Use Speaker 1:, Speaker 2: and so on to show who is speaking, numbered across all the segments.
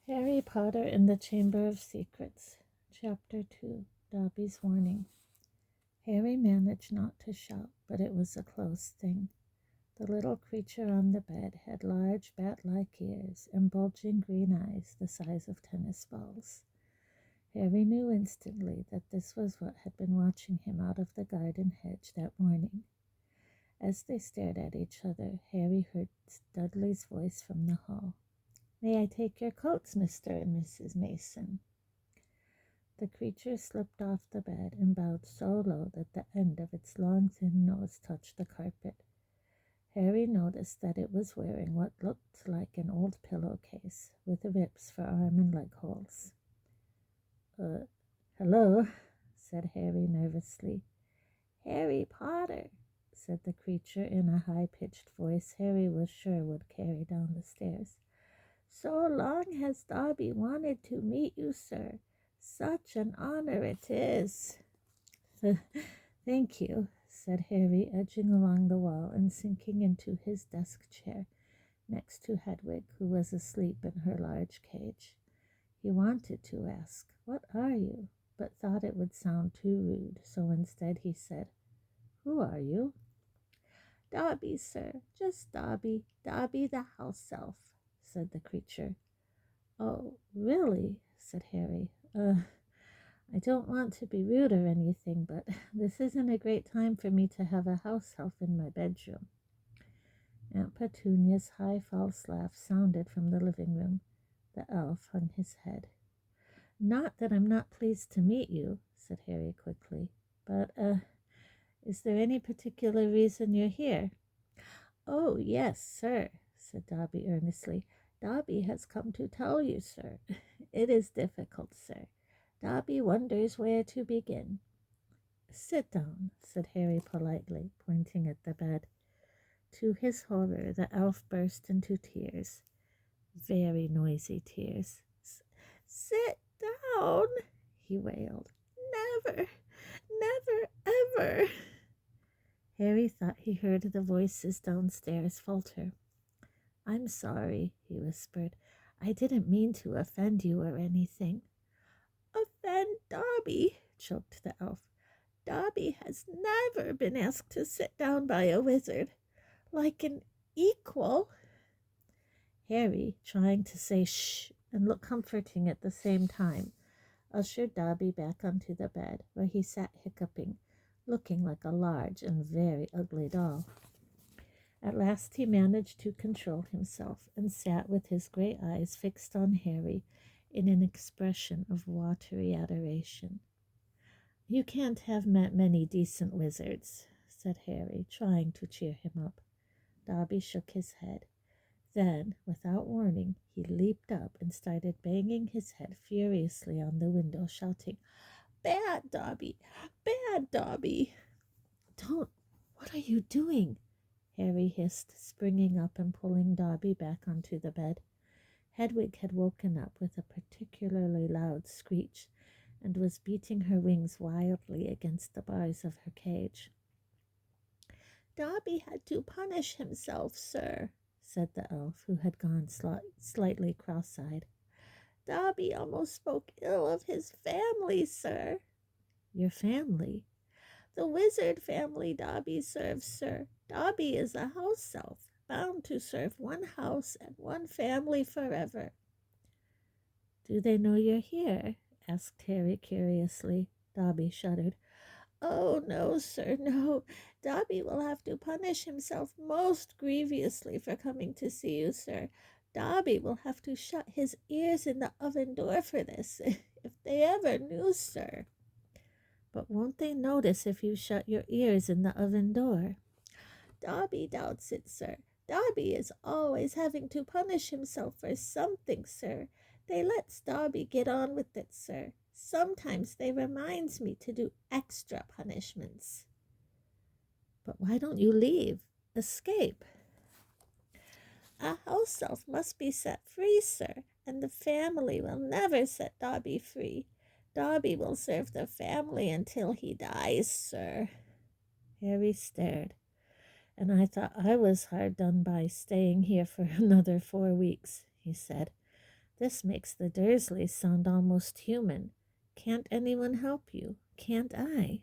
Speaker 1: Harry Potter in the Chamber of Secrets, Chapter 2, Dobby's Warning. Harry managed not to shout, but it was a close thing. The little creature on the bed had large bat-like ears and bulging green eyes the size of tennis balls. Harry knew instantly that this was what had been watching him out of the garden hedge that morning. As they stared at each other, Harry heard Dudley's voice from the hall. "May I take your coats, Mr. and Mrs. Mason?" The creature slipped off the bed and bowed so low that the end of its long thin nose touched the carpet. Harry noticed that it was wearing what looked like an old pillowcase, with rips for arm and leg holes. Hello," said Harry nervously. "Harry Potter," said the creature in a high-pitched voice Harry was sure would carry down the stairs. "So long has Dobby wanted to meet you, sir. Such an honor it is." "Thank you," said Harry, edging along the wall and sinking into his desk chair next to Hedwig, who was asleep in her large cage. He wanted to ask, "What are you?" but thought it would sound too rude, so instead he said, "Who are you?" "Dobby, sir, just Dobby, Dobby the house elf," said the creature. "Oh, really?" said Harry. I don't want to be rude or anything, but this isn't a great time for me to have a house elf in my bedroom." Aunt Petunia's high false laugh sounded from the living room. The elf hung his head. "Not that I'm not pleased to meet you," said Harry quickly, "but, is there any particular reason you're here?" "Oh, yes, sir," said Dobby earnestly. "Dobby has come to tell you, sir. It is difficult, sir. Dobby wonders where to begin." "Sit down," said Harry politely, pointing at the bed. To his horror, the elf burst into tears. Very noisy tears. "Sit down," he wailed. "Never, never, ever." Harry thought he heard the voices downstairs falter. "I'm sorry," he whispered. "I didn't mean to offend you or anything." "Offend Dobby," choked the elf. "Dobby has never been asked to sit down by a wizard, like an equal." Harry, trying to say shh and look comforting at the same time, ushered Dobby back onto the bed, where he sat hiccuping, looking like a large and very ugly doll. At last he managed to control himself and sat with his gray eyes fixed on Harry in an expression of watery adoration. "You can't have met many decent wizards," said Harry, trying to cheer him up. Dobby shook his head. Then, without warning, he leaped up and started banging his head furiously on the window, shouting, "Bad Dobby! Bad Dobby!" "Don't! What are you doing?" Harry hissed, springing up and pulling Dobby back onto the bed. Hedwig had woken up with a particularly loud screech and was beating her wings wildly against the bars of her cage. "Dobby had to punish himself, sir," said the elf, who had gone slightly cross-eyed. "Dobby almost spoke ill of his family, sir." "Your family?" "The wizard family Dobby serves, sir. Dobby is a house elf, bound to serve one house and one family forever." "Do they know you're here?" asked Harry curiously. Dobby shuddered. "Oh, no, sir, no. Dobby will have to punish himself most grievously for coming to see you, sir. Dobby will have to shut his ears in the oven door for this, if they ever knew, sir." "But won't they notice if you shut your ears in the oven door?" "Dobby doubts it, sir. Dobby is always having to punish himself for something, sir. They lets Dobby get on with it, sir. Sometimes they reminds me to do extra punishments." "But why don't you leave? Escape?" "A house elf must be set free, sir, and the family will never set Dobby free. Dobby will serve the family until he dies, sir." Harry stared. "And I thought I was hard done by staying here for another 4 weeks," he said. This makes the Dursleys sound almost human. Can't anyone help you? Can't I?"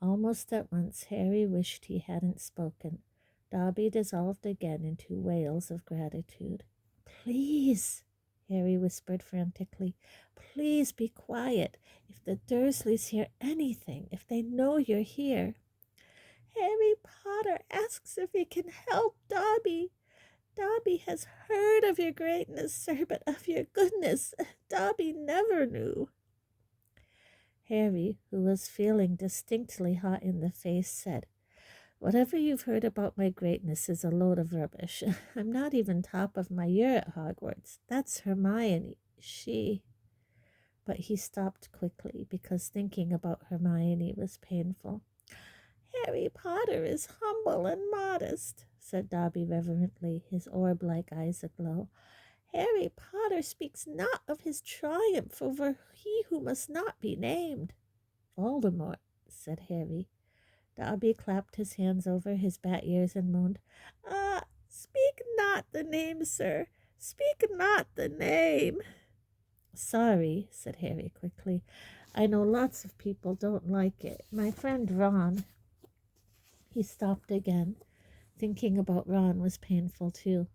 Speaker 1: Almost at once Harry wished he hadn't spoken. Dobby dissolved again into wails of gratitude. "Please," Harry whispered frantically, "please be quiet. If the Dursleys hear anything, if they know you're here—" "Harry Potter asks if he can help Dobby. Dobby has heard of your greatness, sir, but of your goodness Dobby never knew." Harry, who was feeling distinctly hot in the face, said, "Whatever you've heard about my greatness is a load of rubbish. I'm not even top of my year at Hogwarts. That's Hermione. She—" But he stopped quickly because thinking about Hermione was painful. "Harry Potter is humble and modest," said Dobby reverently, his orb-like eyes aglow. "Harry Potter speaks not of his triumph over he who must not be named." "Voldemort," said Harry. Dobby clapped his hands over his bat ears and moaned, "Ah, speak not the name, sir. Speak not the name." "Sorry," said Harry quickly. "I know lots of people don't like it. My friend Ron—" He stopped again. Thinking about Ron was painful too.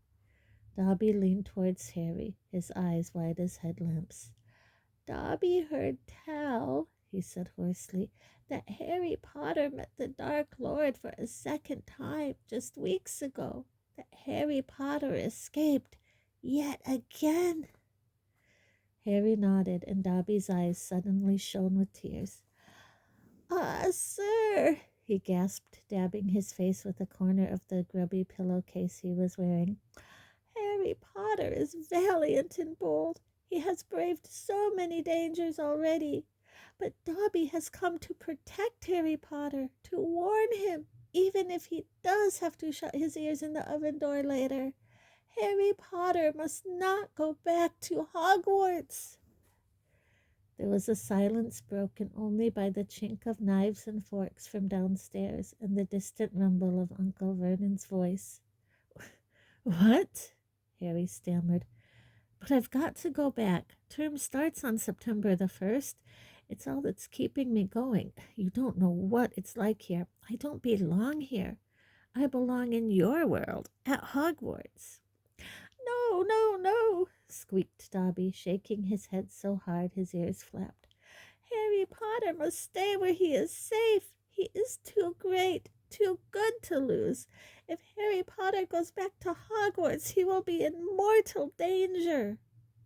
Speaker 1: Dobby leaned towards Harry, his eyes wide as headlamps. "Dobby heard tell," he said hoarsely, "that Harry Potter met the Dark Lord for a second time just weeks ago. That Harry Potter escaped yet again." Harry nodded, and Dobby's eyes suddenly shone with tears. "Ah, sir," he gasped, dabbing his face with a corner of the grubby pillowcase he was wearing. "Harry Potter is valiant and bold. He has braved so many dangers already. But Dobby has come to protect Harry Potter, to warn him, even if he does have to shut his ears in the oven door later. Harry Potter must not go back to Hogwarts." There was a silence broken only by the chink of knives and forks from downstairs and the distant rumble of Uncle Vernon's voice. "What?" Harry stammered. "But I've got to go back. Term starts on September the 1st. It's all that's keeping me going. You don't know what it's like here. I don't belong here. I belong in your world, at Hogwarts." "No, no, no," squeaked Dobby, shaking his head so hard his ears flapped. "Harry Potter must stay where he is safe. He is too great, too good to lose. If Harry Potter goes back to Hogwarts, he will be in mortal danger."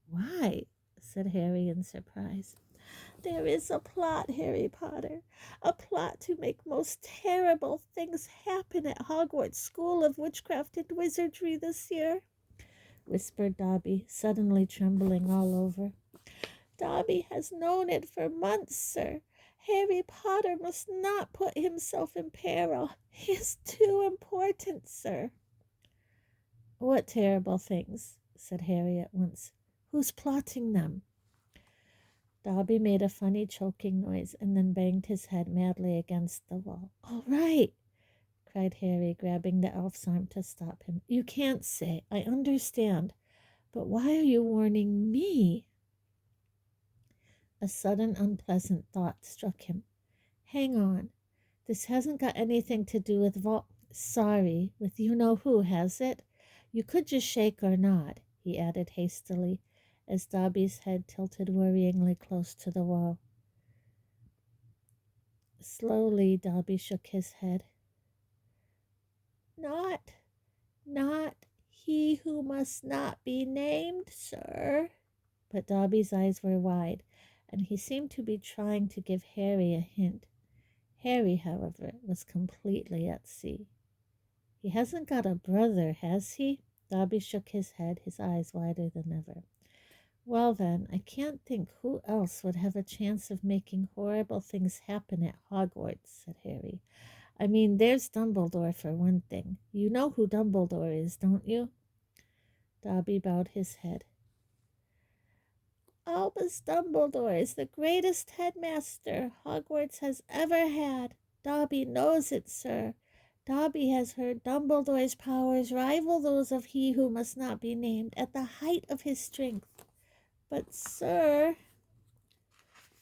Speaker 1: "Why?" said Harry in surprise. "There is a plot, Harry Potter, a plot to make most terrible things happen at Hogwarts School of Witchcraft and Wizardry this year," whispered Dobby, suddenly trembling all over. "Dobby has known it for months, sir. Harry Potter must not put himself in peril. He is too important, sir." "What terrible things?" said Harry at once. "Who's plotting them?" Dobby made a funny choking noise and then banged his head madly against the wall. "All right," cried Harry, grabbing the elf's arm to stop him. "You can't say. I understand. But why are you warning me?" A sudden unpleasant thought struck him. "Hang on. This hasn't got anything to do with sorry, with you-know-who, has it? You could just shake or nod," he added hastily, as Dobby's head tilted worryingly close to the wall. Slowly, Dobby shook his head. Not he who must not be named, sir." But Dobby's eyes were wide, and he seemed to be trying to give Harry a hint. Harry, however, was completely at sea. "He hasn't got a brother, has he?" Dobby shook his head, his eyes wider than ever. "Well then, I can't think who else would have a chance of making horrible things happen at Hogwarts," said Harry. "I mean, there's Dumbledore for one thing. You know who Dumbledore is, don't you?" Dobby bowed his head. "Albus Dumbledore is the greatest headmaster Hogwarts has ever had. Dobby knows it, sir. Dobby has heard Dumbledore's powers rival those of he who must not be named at the height of his strength. But, sir,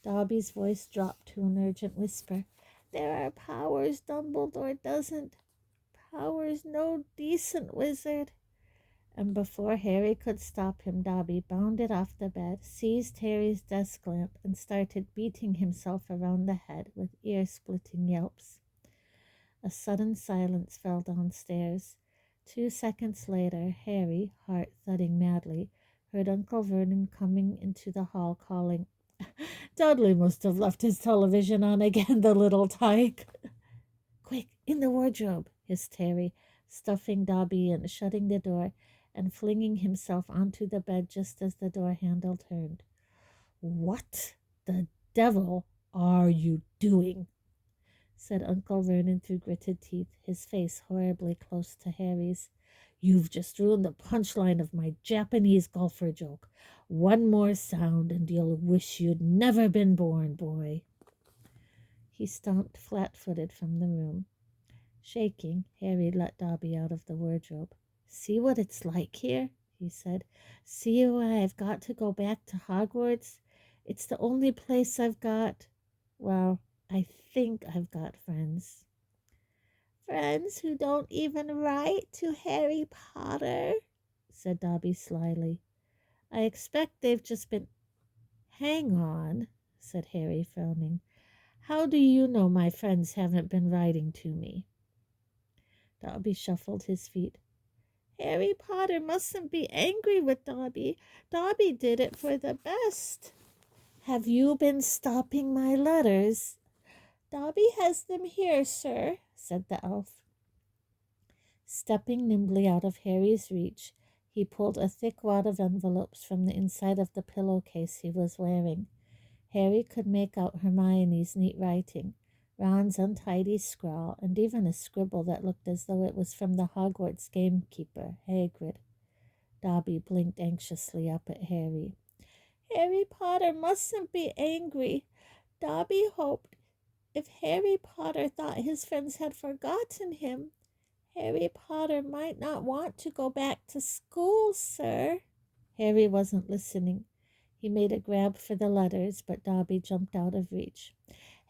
Speaker 1: Dobby's voice dropped to an urgent whisper, there are powers Dumbledore doesn't. Powers no decent wizard. And before Harry could stop him, Dobby bounded off the bed, seized Harry's desk lamp, and started beating himself around the head with ear-splitting yelps. A sudden silence fell downstairs. 2 seconds later, Harry, heart thudding madly, heard Uncle Vernon coming into the hall calling, Dudley must have left his television on again, the little tyke. Quick, in the wardrobe, hissed Harry, stuffing Dobby in, shutting the door, and flinging himself onto the bed just as the door handle turned. What the devil are you doing? Said Uncle Vernon through gritted teeth, his face horribly close to Harry's. You've just ruined the punchline of my Japanese golfer joke. One more sound and you'll wish you'd never been born, boy. He stomped flat-footed from the room. Shaking, Harry let Dobby out of the wardrobe. See what it's like here, he said. See why I've got to go back to Hogwarts? It's the only place I've got, well, I think I've got friends. Friends who don't even write to Harry Potter, said Dobby slyly. I expect they've just been... Hang on, said Harry, frowning. How do you know my friends haven't been writing to me? Dobby shuffled his feet. Harry Potter mustn't be angry with Dobby. Dobby did it for the best. Have you been stopping my letters? Dobby has them here, sir, said the elf. Stepping nimbly out of Harry's reach, he pulled a thick wad of envelopes from the inside of the pillowcase he was wearing. Harry could make out Hermione's neat writing, Ron's untidy scrawl, and even a scribble that looked as though it was from the Hogwarts gamekeeper, Hagrid. Dobby blinked anxiously up at Harry. Harry Potter mustn't be angry. Dobby hoped if Harry Potter thought his friends had forgotten him, Harry Potter might not want to go back to school, sir. Harry wasn't listening. He made a grab for the letters, but Dobby jumped out of reach.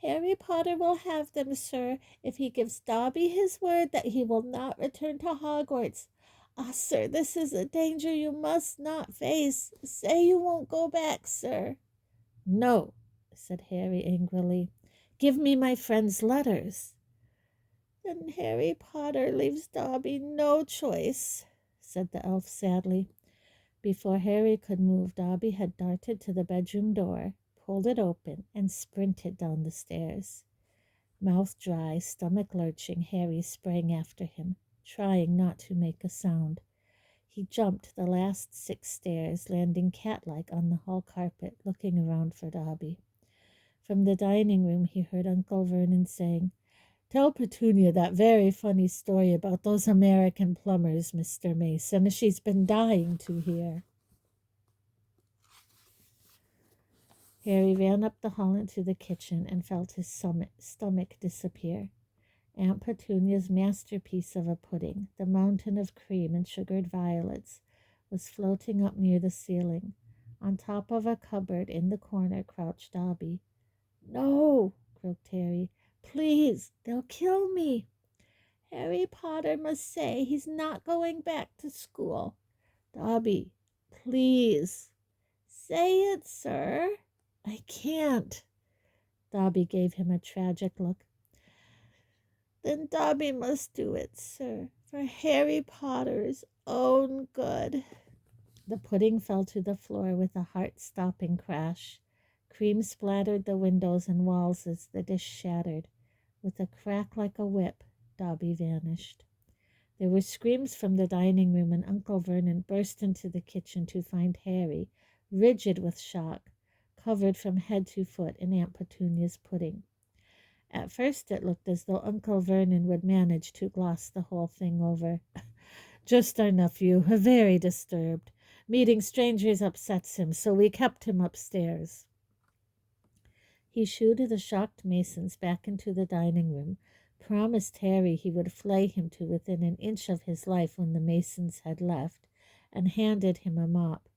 Speaker 1: Harry Potter will have them, sir, if he gives Dobby his word that he will not return to Hogwarts. Ah, sir, this is a danger you must not face. Say you won't go back, sir. No, said Harry angrily. Give me my friend's letters. Then Harry Potter leaves Dobby no choice, said the elf sadly. Before Harry could move, Dobby had darted to the bedroom door, pulled it open, and sprinted down the stairs. Mouth dry, stomach lurching, Harry sprang after him, trying not to make a sound. He jumped the last 6 stairs, landing cat-like on the hall carpet, looking around for Dobby. From the dining room he heard Uncle Vernon saying, Tell Petunia that very funny story about those American plumbers, Mr. Mason. She's been dying to hear. Harry ran up the hall into the kitchen and felt his stomach disappear. Aunt Petunia's masterpiece of a pudding, the mountain of cream and sugared violets, was floating up near the ceiling. On top of a cupboard in the corner crouched Dobby. No, croaked Harry. Please, they'll kill me. Harry Potter must say he's not going back to school. Dobby, please. Say it, sir. I can't. Dobby gave him a tragic look. Then Dobby must do it, sir, for Harry Potter's own good. The pudding fell to the floor with a heart-stopping crash. Cream splattered the windows and walls as the dish shattered. With a crack like a whip, Dobby vanished. There were screams from the dining room, and Uncle Vernon burst into the kitchen to find Harry, rigid with shock, covered from head to foot in Aunt Petunia's pudding. At first it looked as though Uncle Vernon would manage to gloss the whole thing over. Just our nephew, very disturbed. Meeting strangers upsets him, so we kept him upstairs. He shooed the shocked Masons back into the dining room, promised Harry he would flay him to within an inch of his life when the Masons had left, and handed him a mop.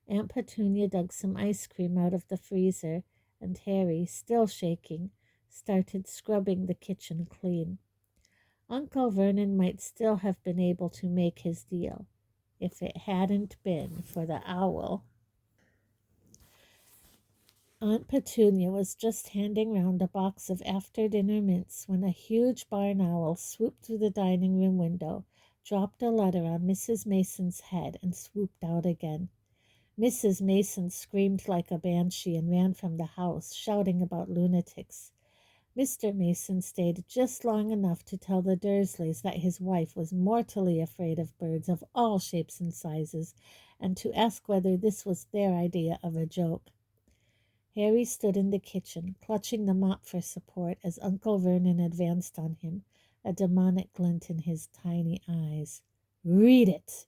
Speaker 1: Aunt Petunia dug some ice cream out of the freezer, and Harry, still shaking, started scrubbing the kitchen clean. Uncle Vernon might still have been able to make his deal if it hadn't been for the owl. Aunt Petunia was just handing round a box of after-dinner mints when a huge barn owl swooped through the dining room window, dropped a letter on Mrs. Mason's head, and swooped out again. Mrs. Mason screamed like a banshee and ran from the house, shouting about lunatics. Mr. Mason stayed just long enough to tell the Dursleys that his wife was mortally afraid of birds of all shapes and sizes, and to ask whether this was their idea of a joke. Harry stood in the kitchen, clutching the mop for support as Uncle Vernon advanced on him, a demonic glint in his tiny eyes. "Read it!"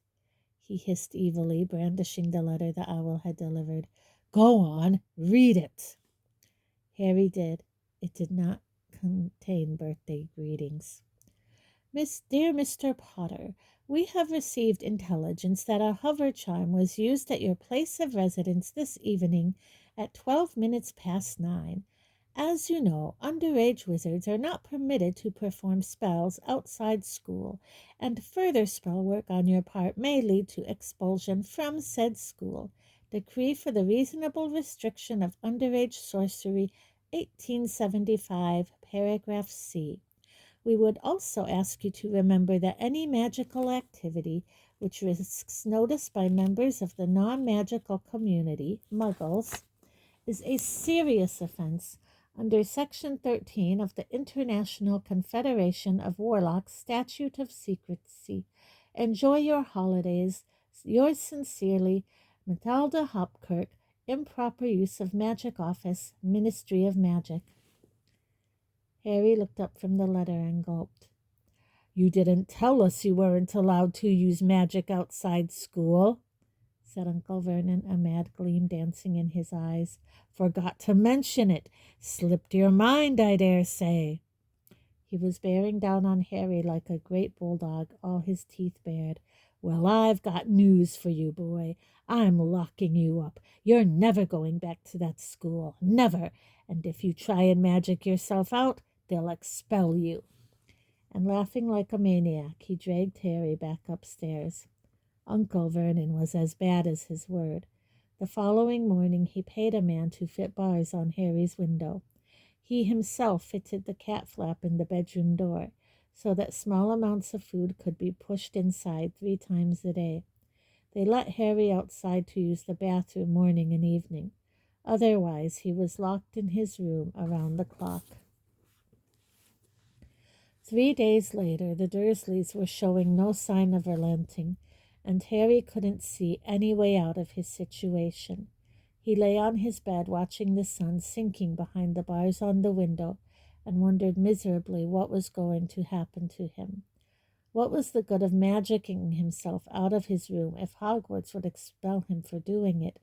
Speaker 1: he hissed evilly, brandishing the letter the owl had delivered. "Go on, read it!" Harry did. It did not contain birthday greetings. Dear Mr. Potter, we have received intelligence that a hover charm was used at your place of residence this evening at 12 minutes past 9. As you know, underage wizards are not permitted to perform spells outside school, and further spell work on your part may lead to expulsion from said school. Decree for the reasonable restriction of underage sorcery, 1875, paragraph C. We would also ask you to remember that any magical activity which risks notice by members of the non-magical community, Muggles, is a serious offense under Section 13 of the International Confederation of Warlocks Statute of Secrecy. Enjoy your holidays. Yours sincerely, Matilda Hopkirk. Improper use of magic office, Ministry of Magic. Harry looked up from the letter and gulped. "You didn't tell us you weren't allowed to use magic outside school," said Uncle Vernon, a mad gleam dancing in his eyes. "Forgot to mention it. Slipped your mind, I dare say." He was bearing down on Harry like a great bulldog, all his teeth bared. "Well, I've got news for you, boy. I'm locking you up. You're never going back to that school. Never. And if you try and magic yourself out, they'll expel you." And laughing like a maniac, he dragged Harry back upstairs. Uncle Vernon was as bad as his word. The following morning he paid a man to fit bars on Harry's window. He himself fitted the cat flap in the bedroom door, so that small amounts of food could be pushed inside 3 times a day. They let Harry outside to use the bathroom morning and evening. Otherwise, he was locked in his room around the clock. 3 days later, the Dursleys were showing no sign of relenting, and Harry couldn't see any way out of his situation. He lay on his bed watching the sun sinking behind the bars on the window and wondered miserably what was going to happen to him. What was the good of magicking himself out of his room if Hogwarts would expel him for doing it?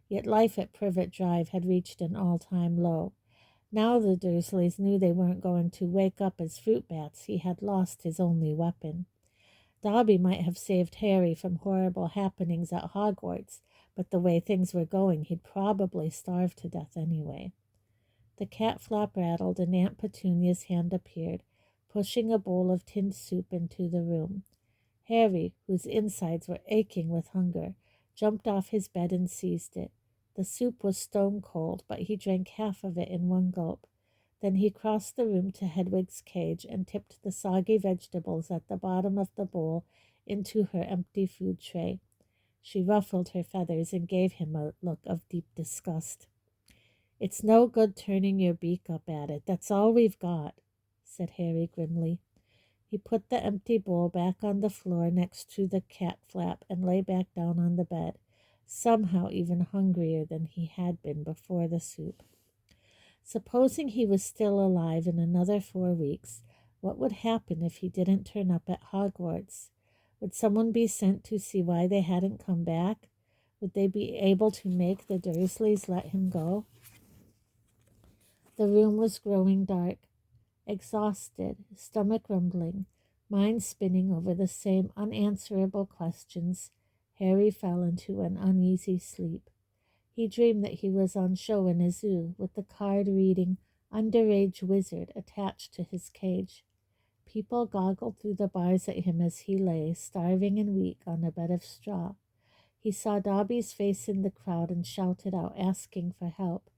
Speaker 1: Yet life at Privet Drive had reached an all-time low. Now the Dursleys knew they weren't going to wake up as fruit bats. He had lost his only weapon. Dobby might have saved Harry from horrible happenings at Hogwarts, but the way things were going, he'd probably starve to death anyway. The cat flap rattled, and Aunt Petunia's hand appeared, pushing a bowl of tinned soup into the room. Harry, whose insides were aching with hunger, jumped off his bed and seized it. The soup was stone cold, but he drank half of it in one gulp. Then he crossed the room to Hedwig's cage and tipped the soggy vegetables at the bottom of the bowl into her empty food tray. She ruffled her feathers and gave him a look of deep disgust. "It's no good turning your beak up at it. That's all we've got," said Harry grimly. He put the empty bowl back on the floor next to the cat flap and lay back down on the bed, somehow even hungrier than he had been before the soup. Supposing he was still alive in another 4 weeks, what would happen if he didn't turn up at Hogwarts? Would someone be sent to see why they hadn't come back? Would they be able to make the Dursleys let him go? The room was growing dark. Exhausted, stomach rumbling, mind spinning over the same unanswerable questions, Harry fell into an uneasy sleep. He dreamed that he was on show in a zoo with the card reading underage wizard attached to his cage. People goggled through the bars at him as he lay, starving and weak, on a bed of straw. He saw Dobby's face in the crowd and shouted out, asking for help.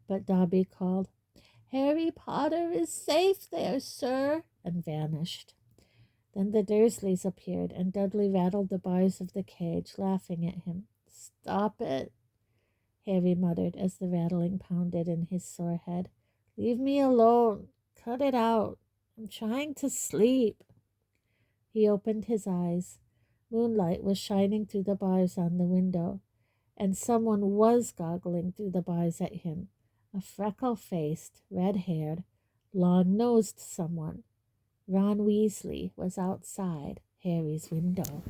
Speaker 1: But Dobby called, "Harry Potter is safe there, sir," and vanished. Then the Dursleys appeared, and Dudley rattled the bars of the cage, laughing at him. "Stop it," Harry muttered as the rattling pounded in his sore head. "Leave me alone. Cut it out. I'm trying to sleep." He opened his eyes. Moonlight was shining through the bars on the window, and someone was goggling through the bars at him. A freckle-faced, red-haired, long-nosed someone. Ron Weasley was outside Harry's window.